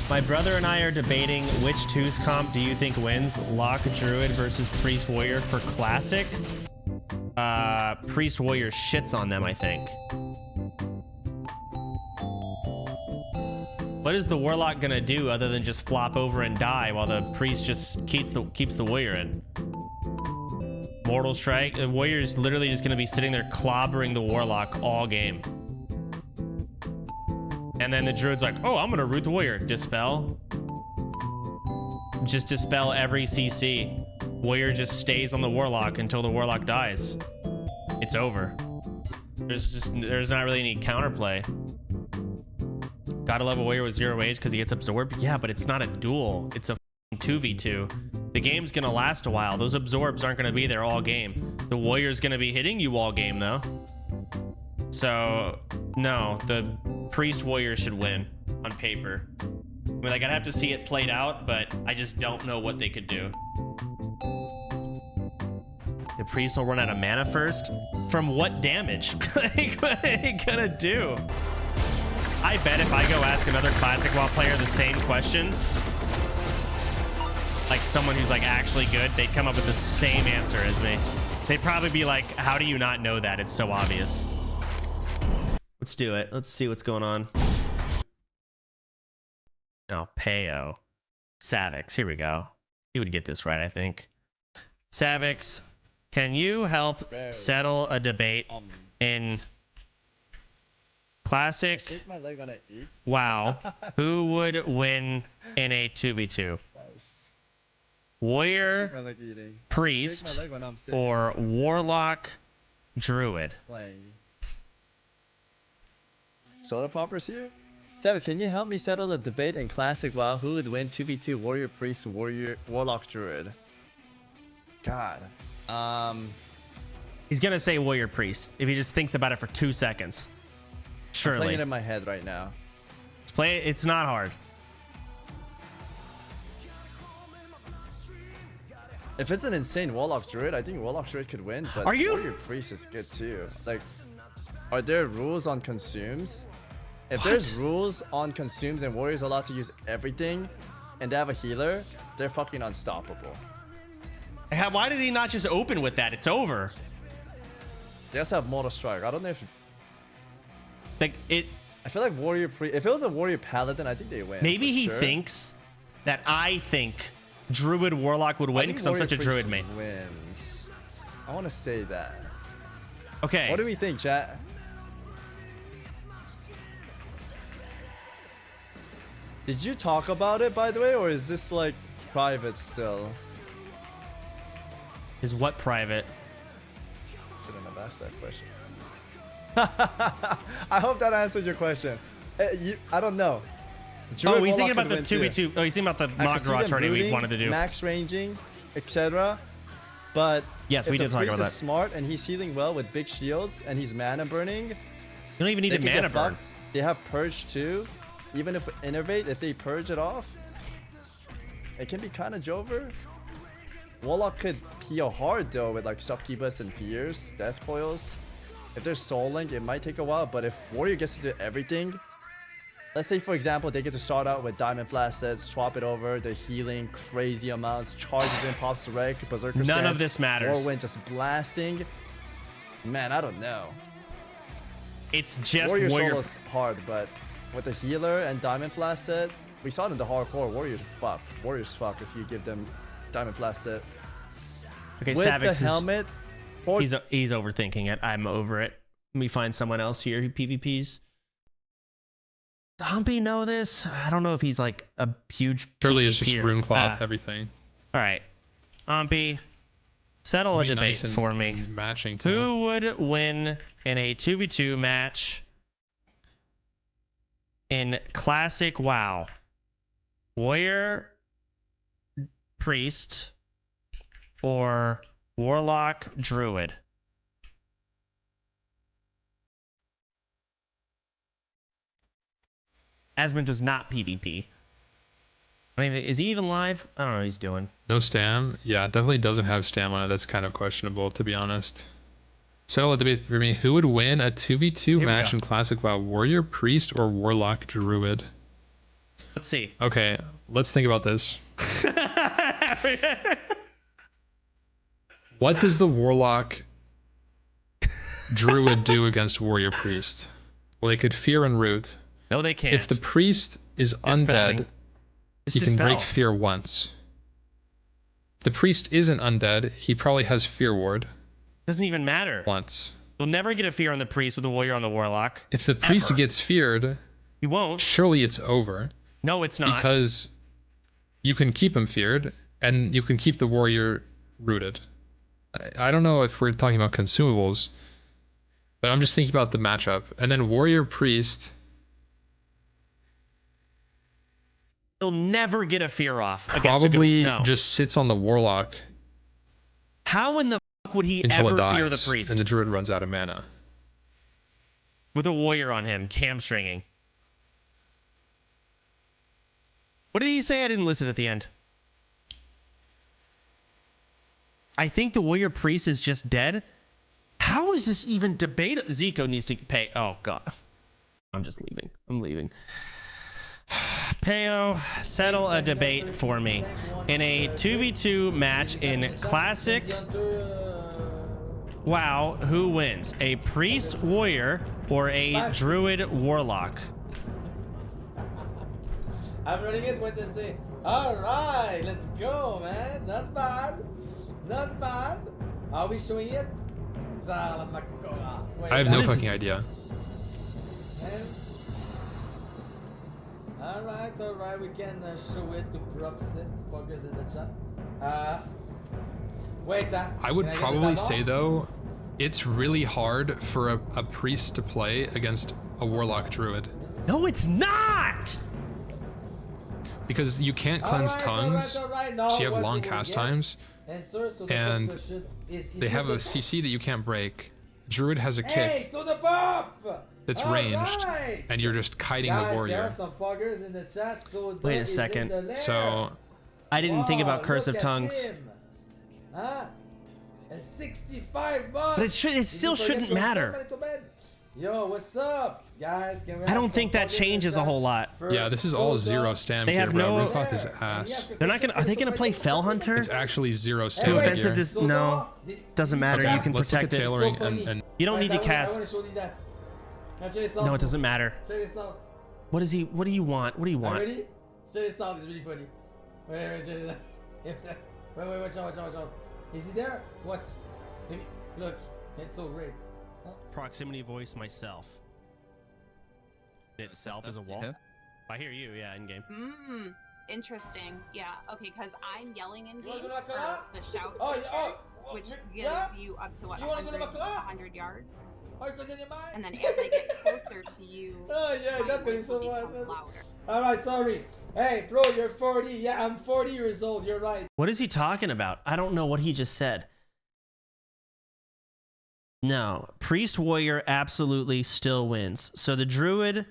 My brother and I are debating which twos comp do you think wins? Lock Druid versus Priest Warrior for Classic? Priest Warrior shits on them, I think. What is the Warlock gonna do other than just flop over and die while the Priest just keeps the Warrior in? Mortal Strike. The Warrior is literally just gonna be sitting there clobbering the Warlock all game. And then the Druid's like, oh, I'm gonna root the Warrior. Dispel. Just dispel every CC. Warrior just stays on the Warlock until the Warlock dies. It's over. There's not really any counterplay. Gotta love a Warrior with 0 age because he gets absorbed. Yeah, but it's not a duel. It's a 2v2. The game's gonna last a while. Those absorbs aren't gonna be there all game. The Warrior's gonna be hitting you all game though. So no, the Priest Warrior should win on paper. I mean, like, I'd have to see it played out, but I just don't know what they could do. The Priest will run out of mana first? From what damage? Like, what are they gonna do? I bet if I go ask another Classic WoW player the same question, like someone who's like actually good, they'd come up with the same answer as me. They'd probably be like, how do you not know that? It's so obvious. Let's do it. Let's see what's going on. Oh, Payo. Savix. Here we go. He would get this right, I think. Savix, can you help settle a debate in Classic WoW? Who would win in a 2v2? Warrior, Priest, or Warlock, Druid? Sodapoppin's here? Savix, can you help me settle the debate in Classic WoW? Who would win 2v2 Warrior, Priest, Warlock, Druid? God. He's gonna say Warrior Priest if he just thinks about it for 2 seconds. Surely. I'm playing it in my head right now. It's not hard. If it's an insane Warlock Druid, I think Warlock Druid could win, but Warrior Priest is good too. Like, are there rules on consumes? If there's rules on consumes and Warrior's allowed to use everything and they have a healer, they're fucking unstoppable. Why did he not just open with that? It's over. They also have Mortal Strike. I don't know if... Like, it... I feel like Warrior Priest... If it was a Warrior Paladin, I think they win. Maybe he thinks that I think Druid Warlock would win because I'm such a Druid main. Wins. I want to say that. Okay. What do we think, chat? Did you talk about it, by the way, or is this like private still? Is what private? Shouldn't have asked that question. I hope that answered your question. I don't know. Oh, he's thinking about the 2v2. Oh, he's thinking about the mock garage already we wanted to do. Max ranging, etc. But yes, we did talk about that. If the Priest is smart and he's healing well with big shields and he's mana burning, you don't even need a mana burn. They have purge too. Even if innervate, if they purge it off, it can be kind of Jover. Warlock could PO hard though with like Succubus and Fears, Death Coils. If there's Soul Link, it might take a while, but if Warrior gets to do everything, let's say for example, they get to start out with Diamond Flasted, swap it over, the healing, crazy amounts, charges in, pops the wreck, Berserker None of this matters. Whirlwind just blasting. Man, I don't know. It's just Warrior solo's hard, but with the healer and Diamond Flash set, we saw it in the hardcore. Warriors fuck. Warriors fuck if you give them Diamond Flash set. Okay, with Savix the helmet. He's overthinking it. I'm over it. Let me find someone else here who PvPs. Does Humpy know this? I don't know if he's like a huge. Surely it's just rune cloth, everything. All right, Humpy, settle a debate nice for me. Matching. Who would win in a 2v2 match in Classic WoW? Warrior, Priest, or Warlock, Druid? Asmon does not PvP. I mean, is he even live? I don't know what he's doing. No stam? Yeah, definitely doesn't have stamina. That's kind of questionable, to be honest. So, debate for me, who would win a 2v2 match in Classic WoW? Warrior, Priest, or Warlock, Druid? Let's see. Okay, let's think about this. What does the warlock druid do against warrior priest? Well, they could fear and root. No, they can't. If the priest is Dispelling. undead, Just he can break dispel. fear once. If the priest isn't undead, he probably has fear ward Doesn't even matter. once. You'll never get a fear on the priest with a warrior on the warlock. If the priest Ever. gets feared, You won't. surely it's over. No, it's not. Because you can keep him feared, and you can keep the warrior rooted. I don't know if we're talking about consumables, but I'm just thinking about the matchup. And then warrior priest, He'll never get a fear off. against a probably good- no. just sits on the warlock How in the fuck would he until ever it dies, fear the priest and the druid runs out of mana. with a warrior on him, hamstringing? What did he say? I didn't listen at the end. I think the warrior priest is just dead. How is this even debate? Zico needs to pay. Oh god, I'm just leaving. I'm leaving. Payo, settle a debate for me in a 2v2 match in classic WoW. Who wins, a priest warrior or a druid warlock? I'm running it with this thing. Alright, let's go, man. Not bad. Not bad. Are we showing it? Wait, I have no What is fucking this? idea. Alright, we can show it to props it, fuckers in the chat. Wait, I would can get probably the say, tab though, it's really hard for a priest to play against a warlock druid. No, it's not. Because you can't on? cleanse Alright, tongues, alright. Now, so you have what long we will cast get- times, Answer, so the and question is they it have a the- CC that you can't break. Druid has a Hey, kick so the pop! that's ranged, Alright. and you're just kiting Guys, the there are warrior. some fuckers in the chat, so Wait a second. So, I didn't think about Wow, Curse look of at Tongues. him. Huh? A 65 bucks. But it still Did you forget shouldn't to matter. summon it to bed? Yo, what's up, guys? Can we I have don't some think that fuckers in changes a chat whole lot. for yeah, this is all Soda? zero stam They gear, have bro. no- Rootcloth is There. ass. They're not gonna. Are they gonna play Fell Hunter? It's actually zero Hey, stam wait, offensive gear. dis- no. Doesn't matter. Okay, You can let's look at protect it. tailoring So funny. and You don't need to I cast. wanna show you that. Now check this out. No, it doesn't matter. Check this out. What is he? What do you want? What do you Are want? you ready? Check this out. It's really funny. Wait, check this out. Wait, watch out. Is he there? What? Maybe. Look, it's so great. Huh? Proximity voice myself. Itself is a wall. I hear you. Yeah, in game. Interesting. Yeah. Okay, because I'm yelling in You wanna game go to for Makara? the shout Oh, feature, oh, which gives yeah? you up to what You wanna go to 100, Makara? 100 yards, Oh, because in your mind? and then as I get closer to you, Oh, yeah, my that's gonna be voice so will much. become louder. Alright, sorry. Hey, bro, you're 40. Yeah, I'm 40 years old. You're right. What is he talking about? I don't know what he just said. No, priest warrior absolutely still wins. So the druid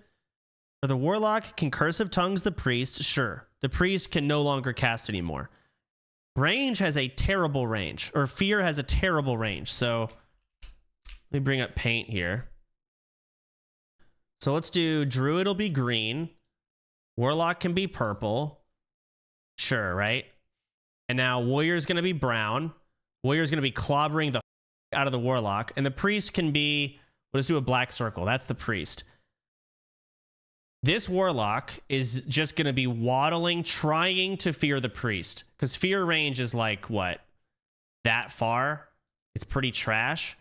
or the warlock can cursive tongues the priest. Sure, the priest can no longer cast anymore. Range has a terrible range, or fear has a terrible range. So let me bring up paint here. So let's do druid will be green, warlock can be purple. Sure, right? And now warrior's gonna be brown. Warrior's gonna be clobbering the out of the warlock, and the priest can be, let's do a black circle. That's the priest. This warlock is just gonna be waddling, trying to fear the priest, because fear range is like what? That far? It's pretty trash.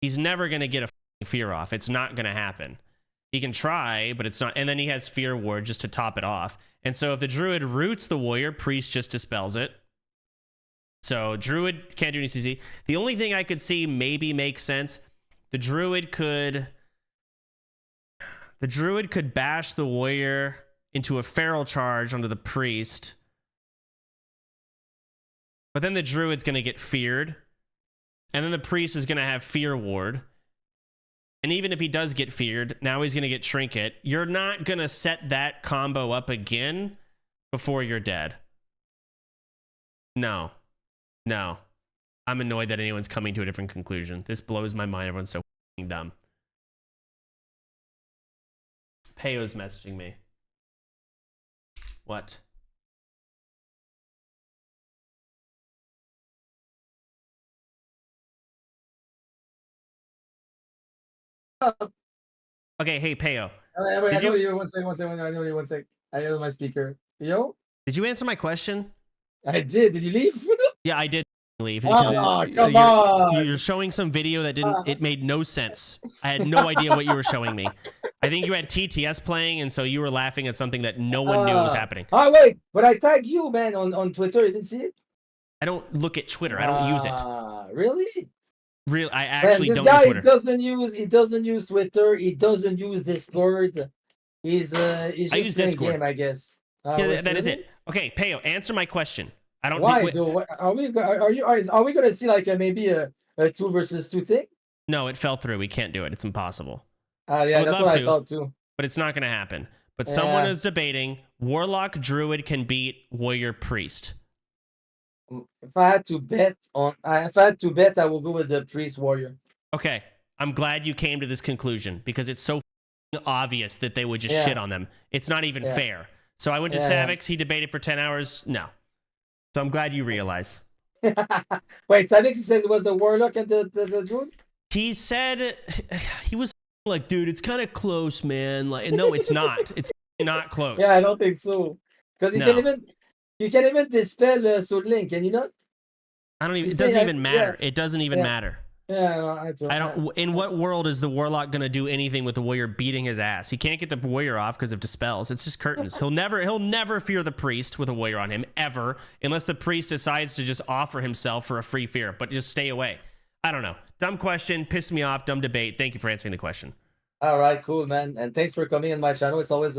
He's never gonna get a fear off. It's not gonna happen. He can try, but it's not. And then he has fear ward just to top it off. And so if the druid roots the warrior, priest just dispels it. So druid can't do any CC. The only thing I could see maybe makes sense, the druid could bash the warrior into a feral charge onto the priest. But then the druid's going to get feared. And then the priest is going to have fear ward. And even if he does get feared, now he's going to get trinket. You're not going to set that combo up again before you're dead. No. I'm annoyed that anyone's coming to a different conclusion. This blows my mind. Everyone's so f***ing dumb. Payo's messaging me. What? Okay, hey Payo. Wait, I Did know you you. One second. I know you. One sec. I have my speaker. Yo, did you answer my question? I did. Did you leave? Yeah, I did leave because Come on. you're showing some video that didn't. It made no sense. I had no Ah. idea what you were showing me. I think you had TTS playing, and so you were laughing at something that no one knew was happening. Oh wait, but I tagged you, man, on Twitter. You didn't see it? I don't look at Twitter. I don't use it. Really? Real, I Man, actually this don't guy use Twitter. he doesn't use Twitter. He doesn't use Discord. He's I just use playing Discord. game, I guess. Yeah, that is it. Okay, Payo, answer my question. I don't. Why though? What, are we gonna see like maybe a 2 versus 2 thing? No, it fell through. We can't do it. It's impossible. Yeah, would that's love what to. I thought too. But it's not going to happen. But someone Yeah. is debating Warlock Druid can beat Warrior Priest. If I had to bet, I will go with the priest warrior. Okay, I'm glad you came to this conclusion because it's so obvious that they would just Yeah. shit on them. It's not even Yeah. fair. So I went to Yeah. Savix. He debated for 10 hours. No. So I'm glad you realize. Wait, Savix says it was the warlock and the druid? He said he was like, dude, it's kind of close, man. Like, no, it's not. It's not close. Yeah, I don't think so. Because No. you can even dispel Soul Link, can you not? I don't even. You It doesn't think even matter. It doesn't even matter. Yeah, no, I don't. I don't. In what world is the warlock gonna do anything with the warrior beating his ass? He can't get the warrior off because of dispels. It's just curtains. He'll never fear the priest with a warrior on him ever, unless the priest decides to just offer himself for a free fear. But just stay away. I don't know. Dumb question. Pissed me off. Dumb debate. Thank you for answering the question. All right, cool, man. And thanks for coming on my channel. It's always